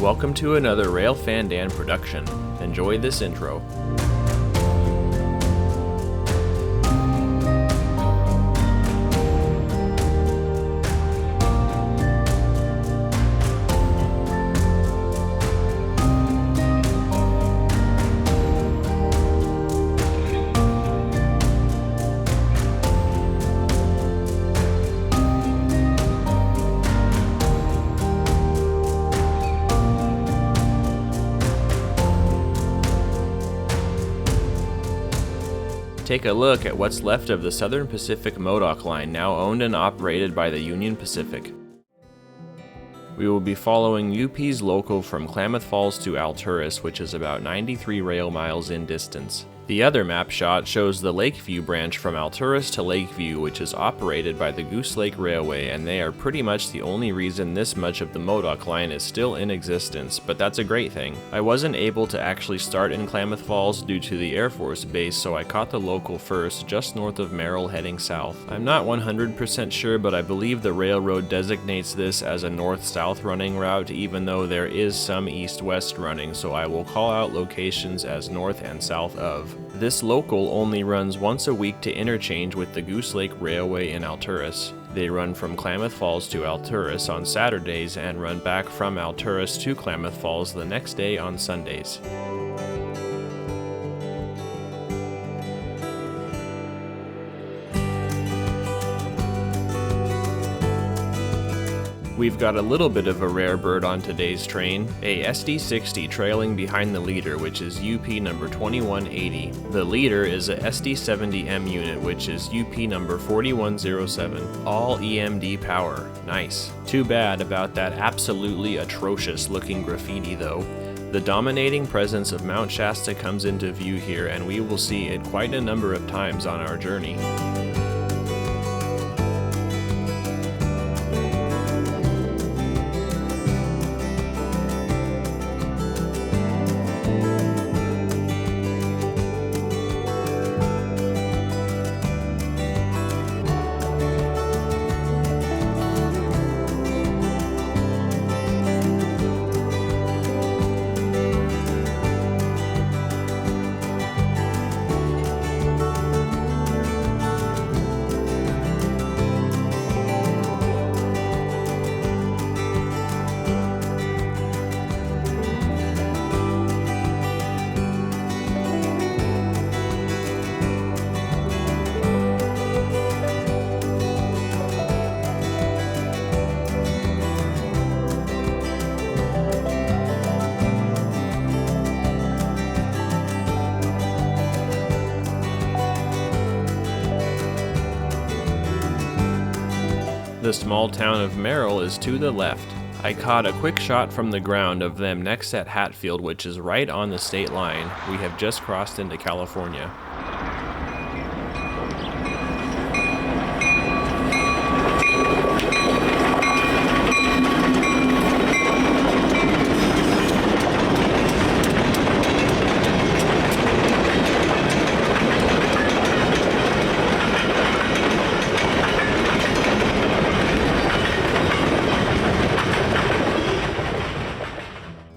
Welcome to another Railfan Dan production. Enjoy this intro. Take a look at what's left of the Southern Pacific Modoc Line, now owned and operated by the Union Pacific. We will be following UP's local from Klamath Falls to Alturas, which is about 93 rail miles in distance. The other map shot shows the Lakeview branch from Alturas to Lakeview, which is operated by the Goose Lake Railway, and they are pretty much the only reason this much of the Modoc Line is still in existence, but that's a great thing. I wasn't able to actually start in Klamath Falls due to the Air Force Base, so I caught the local first, just north of Merrill heading south. I'm not 100% sure, but I believe the railroad designates this as a north-south running route, even though there is some east-west running, so I will call out locations as north and south of. This local only runs once a week to interchange with the Goose Lake Railway in Alturas. They run from Klamath Falls to Alturas on Saturdays and run back from Alturas to Klamath Falls the next day on Sundays. We've got a little bit of a rare bird on today's train, a SD60 trailing behind the leader, which is UP number 2180. The leader is a SD70M unit, which is UP number 4107, all EMD power. Nice. Too bad about that absolutely atrocious looking graffiti though. The dominating presence of Mount Shasta comes into view here, and we will see it quite a number of times on our journey. The small town of Merrill is to the left. I caught a quick shot from the ground of them next at Hatfield, which is right on the state line. We have just crossed into California.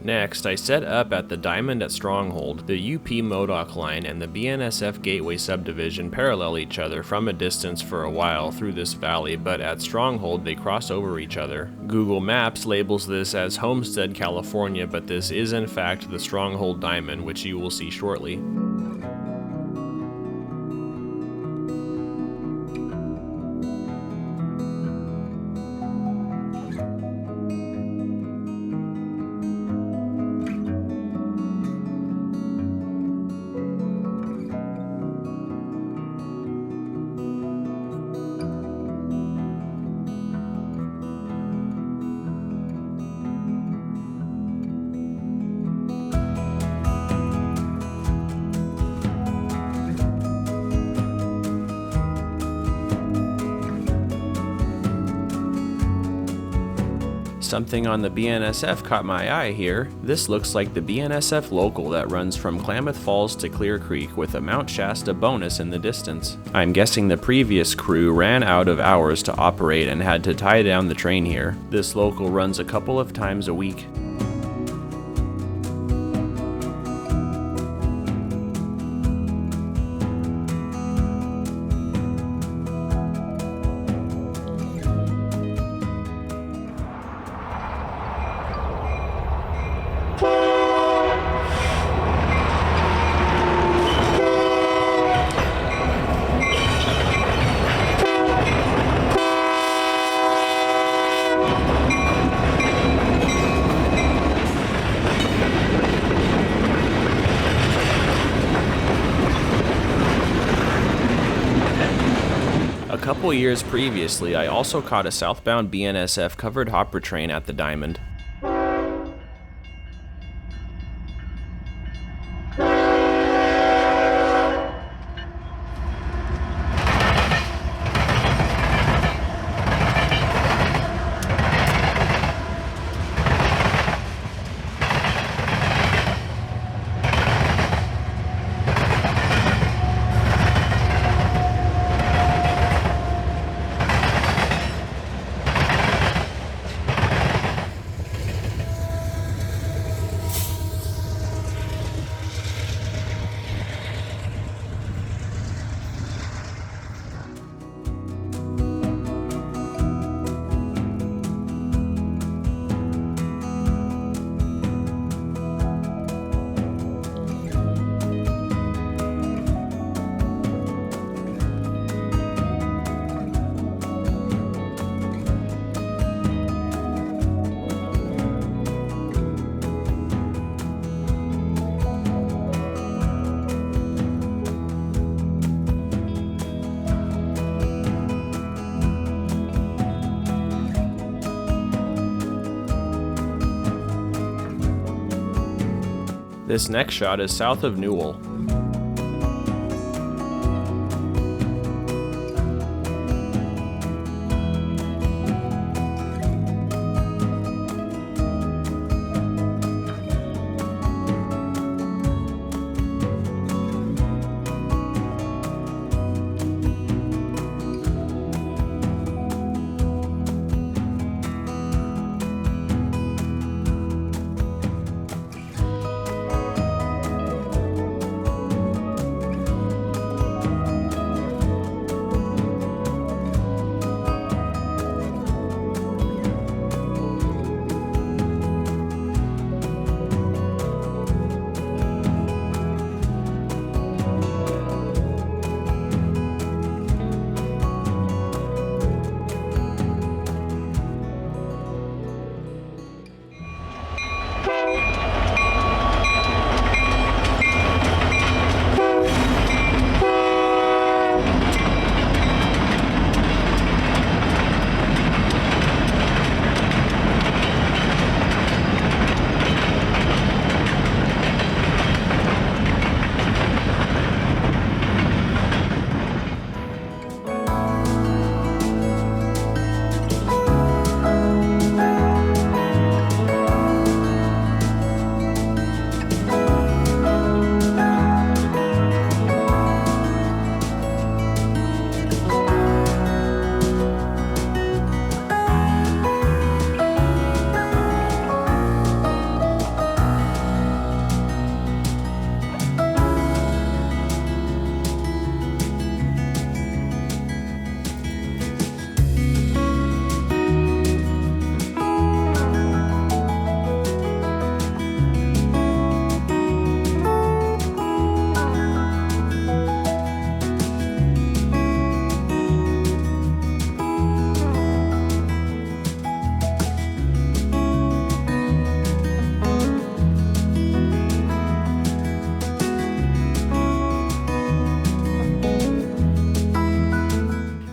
Next, I set up at the Diamond at Stronghold. The UP Modoc Line and the BNSF Gateway subdivision parallel each other from a distance for a while through this valley, but at Stronghold they cross over each other. Google Maps labels this as Homestead, California, but this is in fact the Stronghold Diamond, which you will see shortly. Something on the BNSF caught my eye here. This looks like the BNSF local that runs from Klamath Falls to Clear Creek with a Mount Shasta bonus in the distance. I'm guessing the previous crew ran out of hours to operate and had to tie down the train here. This local runs a couple of times a week. couple years previously, I also caught a southbound BNSF covered hopper train at the Diamond. This next shot is south of Newell.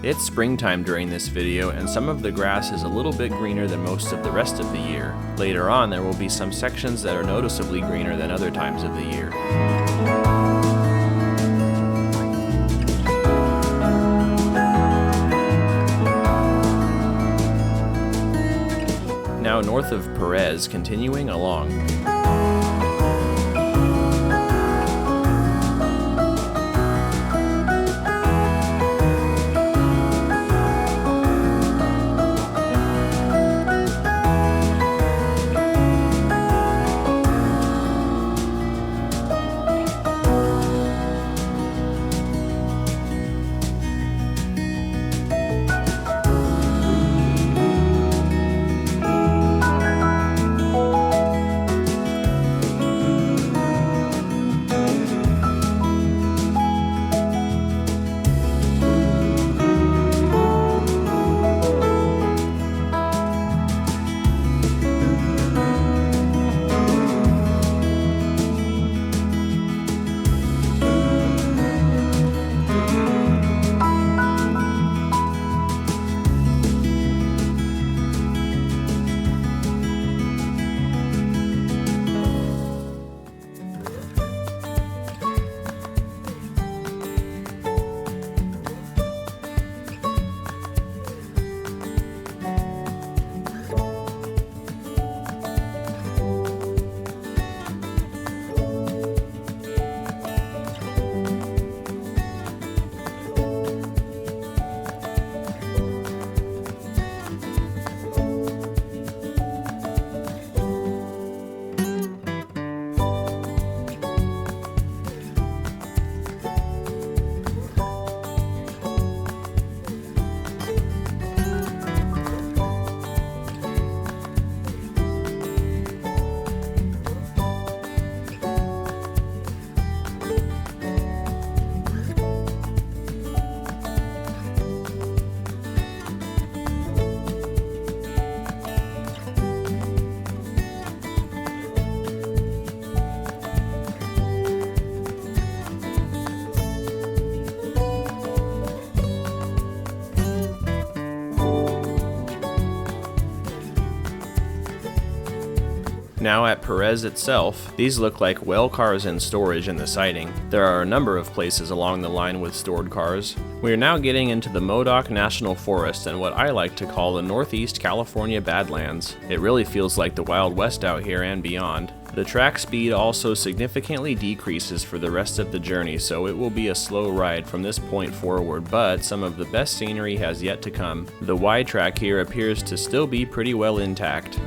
It's springtime during this video, and some of the grass is a little bit greener than most of the rest of the year. Later on, there will be some sections that are noticeably greener than other times of the year. Now north of Perez, continuing along. Now at Perez itself, these look like well cars in storage in the siding. There are a number of places along the line with stored cars. We are now getting into the Modoc National Forest and what I like to call the Northeast California Badlands. It really feels like the Wild West out here and beyond. The track speed also significantly decreases for the rest of the journey, so it will be a slow ride from this point forward, but some of the best scenery has yet to come. The Y track here appears to still be pretty well intact.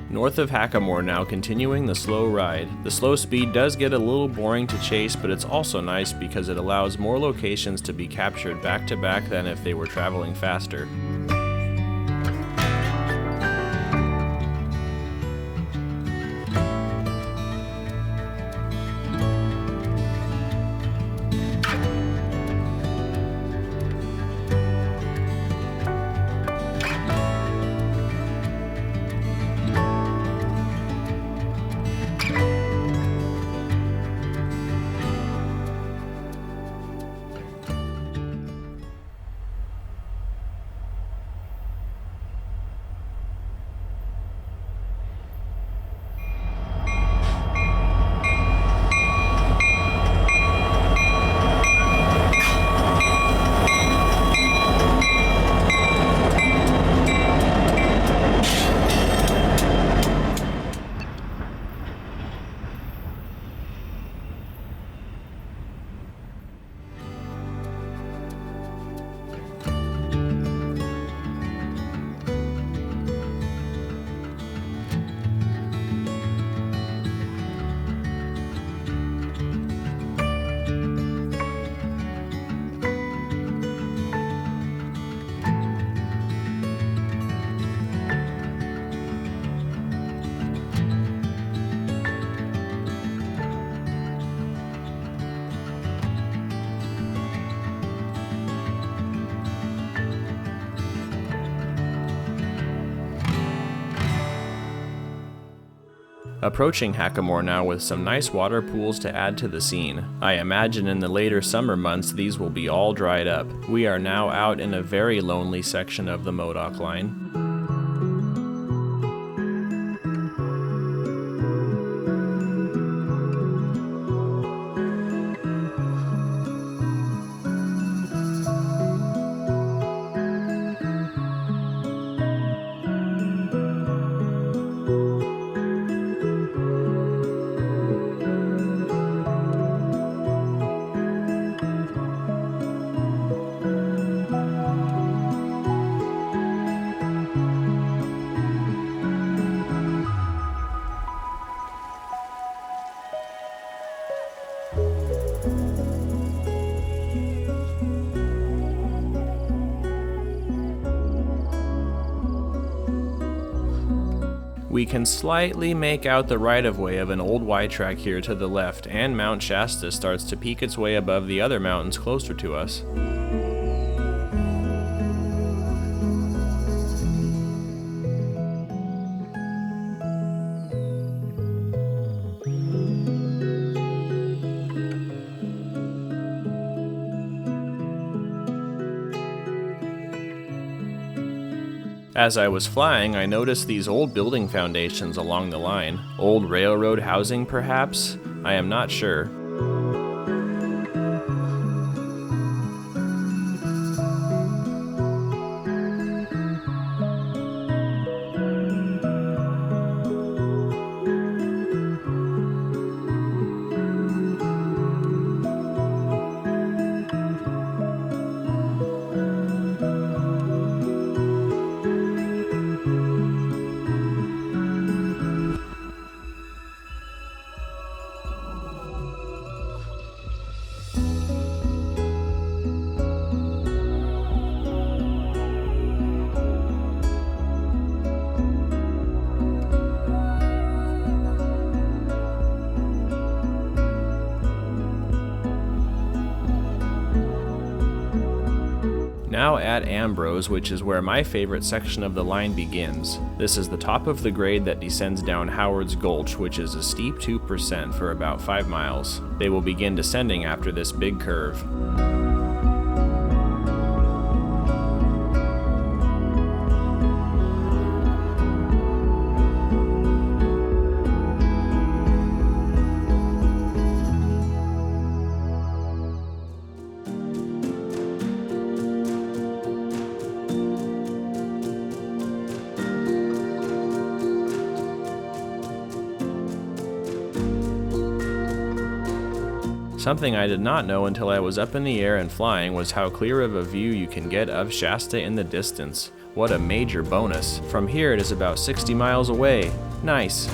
North of Hackamore now, continuing the slow ride. The slow speed does get a little boring to chase, but it's also nice because it allows more locations to be captured back to back than if they were traveling faster. Approaching Hackamore now with some nice water pools to add to the scene. I imagine in the later summer months these will be all dried up. We are now out in a very lonely section of the Modoc Line. We can slightly make out the right-of-way of an old Y-track here to the left, and Mount Shasta starts to peek its way above the other mountains closer to us. As I was flying, I noticed these old building foundations along the line. Old railroad housing, perhaps? I am not sure. Now at Ambrose, which is where my favorite section of the line begins. This is the top of the grade that descends down Howard's Gulch, which is a steep 2% for about 5 miles. They will begin descending after this big curve. Something I did not know until I was up in the air and flying was how clear of a view you can get of Shasta in the distance. What a major bonus. From here it is about 60 miles away. Nice.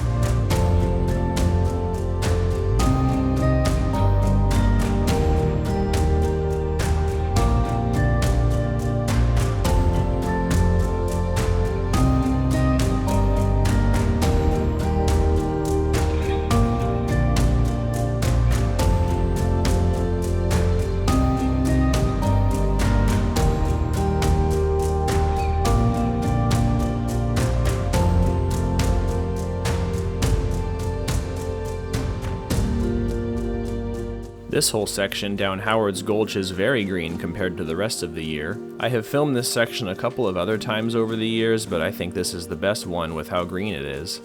This whole section down Howard's Gulch is very green compared to the rest of the year. I have filmed this section a couple of other times over the years, but I think this is the best one with how green it is.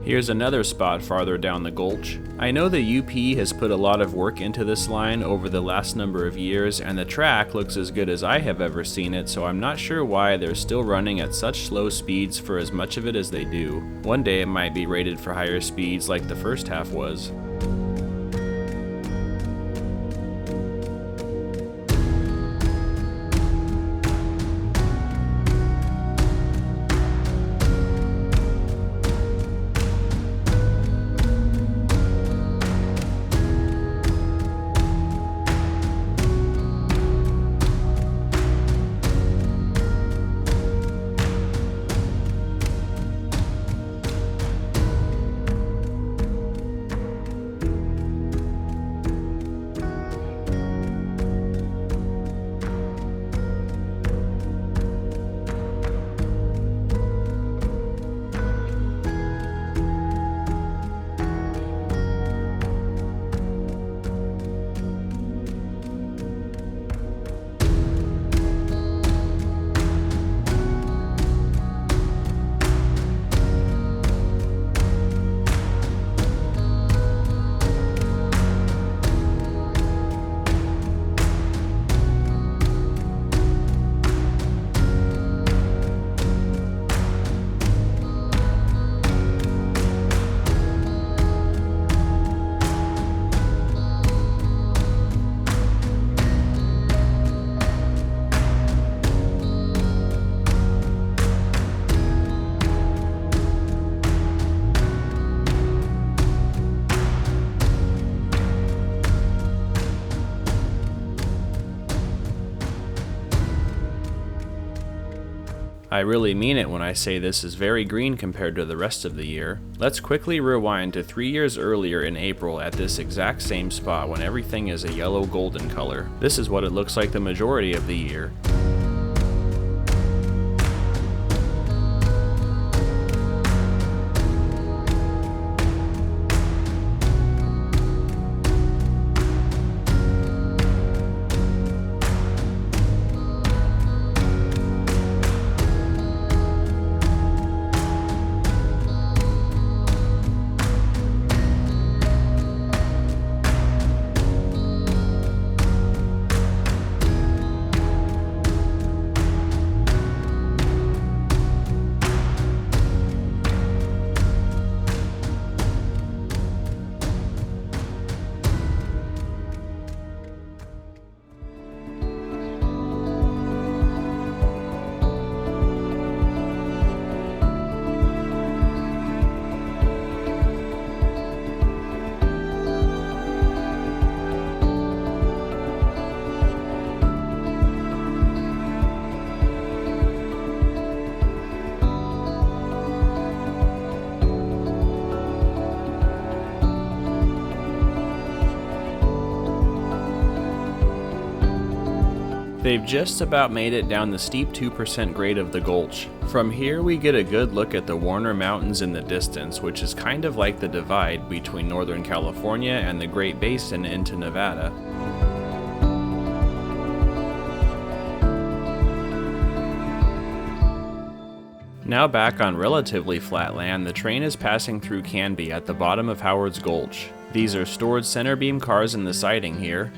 Here's another spot farther down the gulch. I know the UP has put a lot of work into this line over the last number of years, and the track looks as good as I have ever seen it, so I'm not sure why they're still running at such slow speeds for as much of it as they do. One day it might be rated for higher speeds like the first half was. I really mean it when I say this is very green compared to the rest of the year. Let's quickly rewind to 3 years earlier in April at this exact same spot when everything is a yellow golden color. This is what it looks like the majority of the year. They've just about made it down the steep 2% grade of the Gulch. From here we get a good look at the Warner Mountains in the distance, which is kind of like the divide between Northern California and the Great Basin into Nevada. Now back on relatively flat land, the train is passing through Canby at the bottom of Howard's Gulch. These are stored center beam cars in the siding here.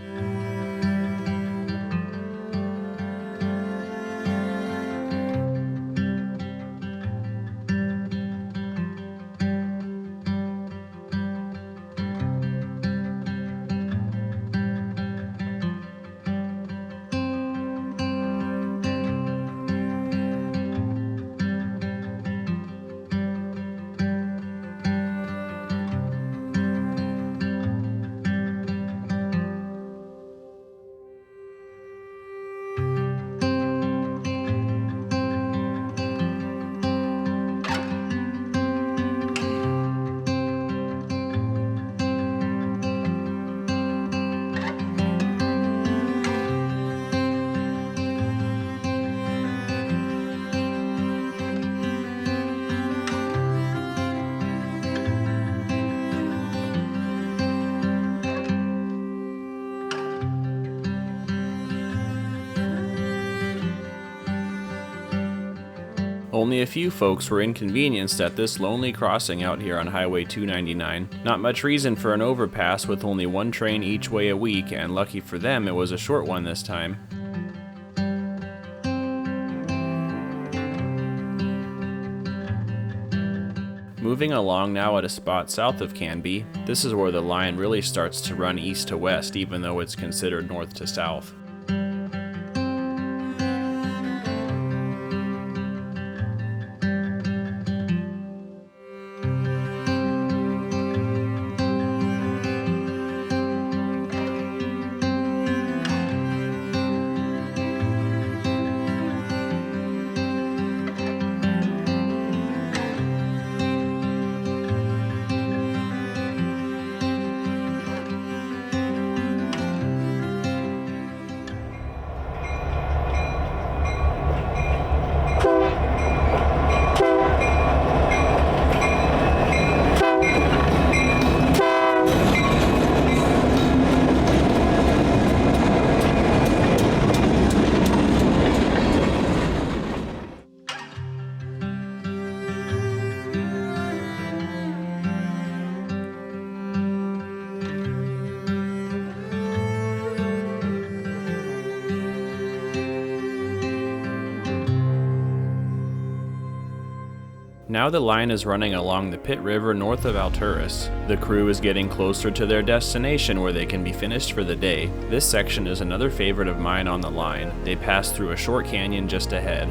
Only a few folks were inconvenienced at this lonely crossing out here on Highway 299. Not much reason for an overpass with only one train each way a week, and lucky for them it was a short one this time. Moving along now at a spot south of Canby, this is where the line really starts to run east to west even though it's considered north to south. Now the line is running along the Pitt River north of Alturas. The crew is getting closer to their destination where they can be finished for the day. This section is another favorite of mine on the line. They pass through a short canyon just ahead.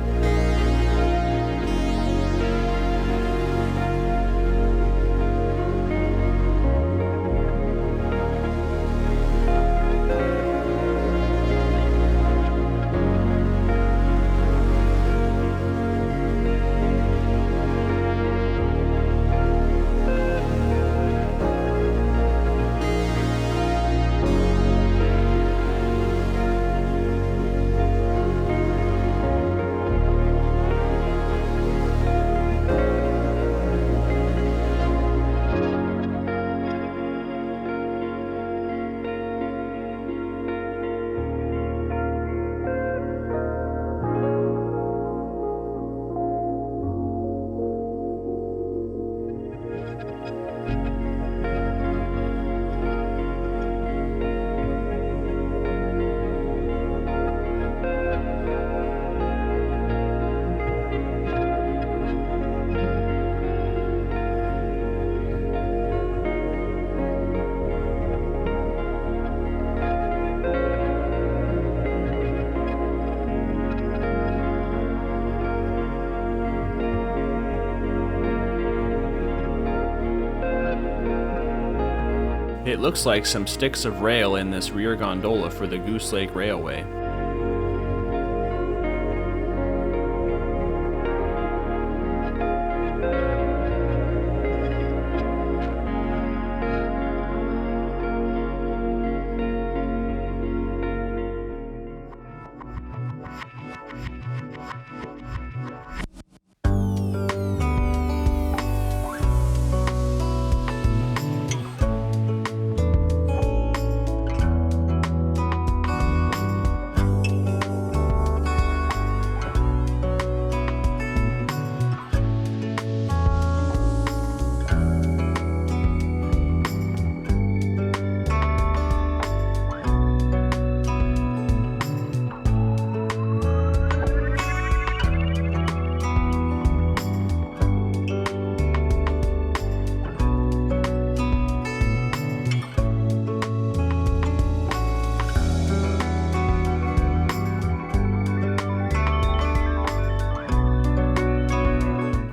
It looks like some sticks of rail in this rear gondola for the Goose Lake Railway.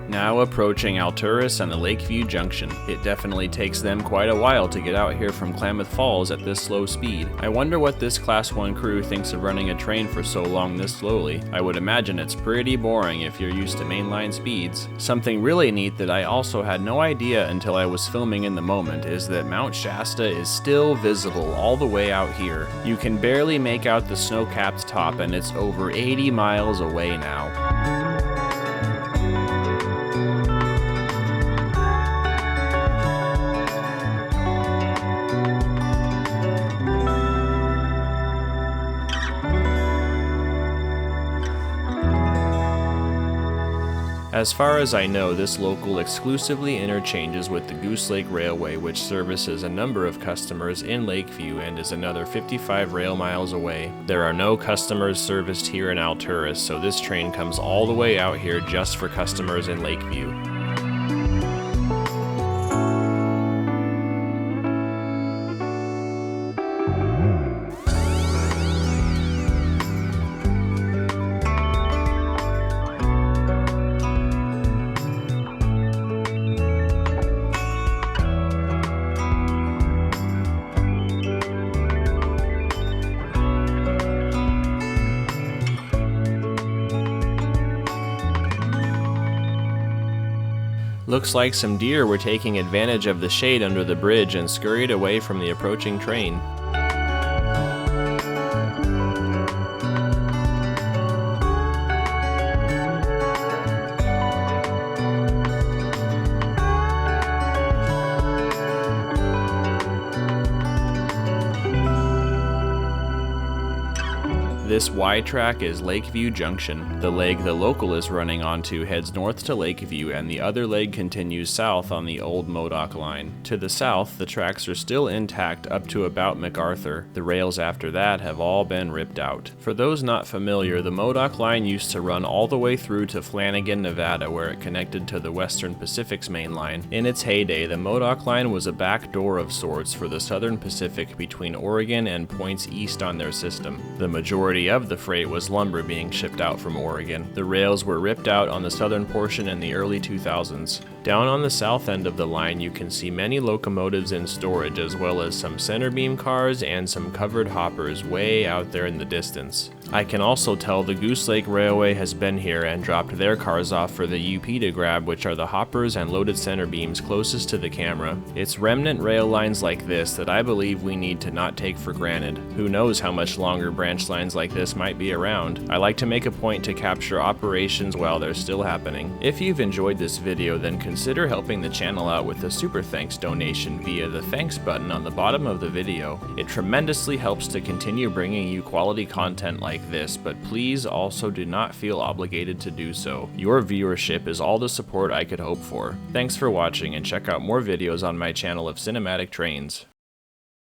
Now approaching Alturas and the Lakeview Junction. It definitely takes them quite a while to get out here from Klamath Falls at this slow speed. I wonder what this Class 1 crew thinks of running a train for so long this slowly. I would imagine it's pretty boring if you're used to mainline speeds. Something really neat that I also had no idea until I was filming in the moment is that Mount Shasta is still visible all the way out here. You can barely make out the snow-capped top, and it's over 80 miles away now. As far as I know, this local exclusively interchanges with the Goose Lake Railway, which services a number of customers in Lakeview and is another 55 rail miles away. There are no customers serviced here in Alturas, so this train comes all the way out here just for customers in Lakeview. Looks like some deer were taking advantage of the shade under the bridge and scurried away from the approaching train. This Y track is Lakeview Junction. The leg the local is running onto heads north to Lakeview, and the other leg continues south on the old Modoc Line. To the south, the tracks are still intact up to about MacArthur. The rails after that have all been ripped out. For those not familiar, the Modoc Line used to run all the way through to Flanagan, Nevada, where it connected to the Western Pacific's main line. In its heyday, the Modoc Line was a back door of sorts for the Southern Pacific between Oregon and points east on their system. The majority of the freight was lumber being shipped out from Oregon. The rails were ripped out on the southern portion in the early 2000s. Down on the south end of the line, you can see many locomotives in storage, as well as some center beam cars and some covered hoppers way out there in the distance. I can also tell the Goose Lake Railway has been here and dropped their cars off for the UP to grab, which are the hoppers and loaded center beams closest to the camera. It's remnant rail lines like this that I believe we need to not take for granted. Who knows how much longer branch lines like this might be around. I like to make a point to capture operations while they're still happening. If you've enjoyed this video, then consider helping the channel out with a super thanks donation via the thanks button on the bottom of the video. It tremendously helps to continue bringing you quality content like this, but please also do not feel obligated to do so. Your viewership is all the support I could hope for. Thanks for watching, and check out more videos on my channel of cinematic trains.